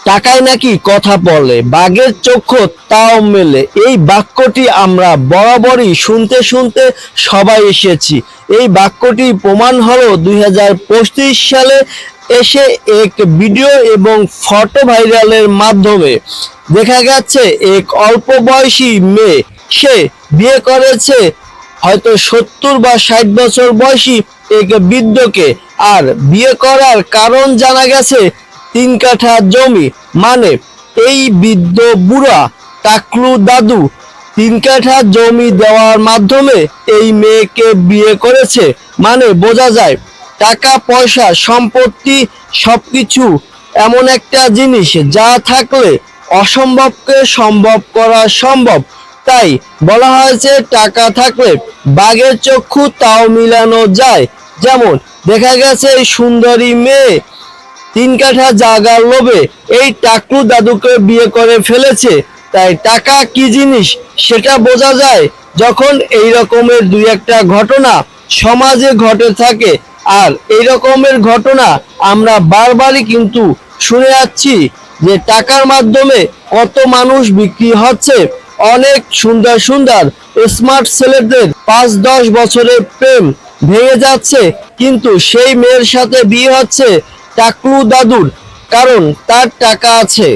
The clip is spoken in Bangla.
টাকায় নাকি কথা বলে, বাঘের চক্ষু তাও মেলে। এই বাক্যটি আমরা বরাবরই শুনতে শুনতে সবাই এসেছি। এই বাক্যটি প্রমাণ হলো 2025 সালে এসে এক ভিডিও এবং ফটো ভাইরালের মাধ্যমে। দেখা গেছে এক অল্প বয়সী মেয়ে, সে বিয়ে করেছে হয়তো 70 বা 60 বছর বয়সী এক বৃদ্ধকে। আর বিয়ে করার কারণ জানা গেছে 3 কাঠা জমি। মানে এই বৃদ্ধ বুড়া টাকলু দাদু 3 কাঠা জমি দেওয়ার মাধ্যমে এই মেয়েকে বিয়ে করেছে। মানে বোঝা যায় টাকা পয়সা সম্পত্তি সবকিছু এমন একটা জিনিস যা থাকলে অসম্ভবকে সম্ভব করা সম্ভব। তাই বলা হয়েছে টাকা থাকলে বাঘের চক্ষু তাও মিলানো যায়। যেমন দেখা গেছে এই সুন্দরী মেয়ে 3 কাঠা জায়গার লোভে এই টাকলু দাদুকে বিয়ে করে ফেলেছে। তাই টাকা কি জিনিস সেটা বোঝা যায় যখন এই রকমের দুই একটা ঘটনা সমাজে ঘটে থাকে। আর এই রকমের ঘটনা আমরা বারবারই কিন্তু শুনে যাচ্ছি যে টাকার মাধ্যমে কত মানুষ বিক্রি হচ্ছে। অনেক সুন্দর সুন্দর স্মার্ট ছেলেদের 5-10 বছরের প্রেম ভেঙে যাচ্ছে, কিন্তু সেই মেয়ের সাথে বিয়ে হচ্ছে টাকলু দাদুর, কারণ তার টাকা আছে।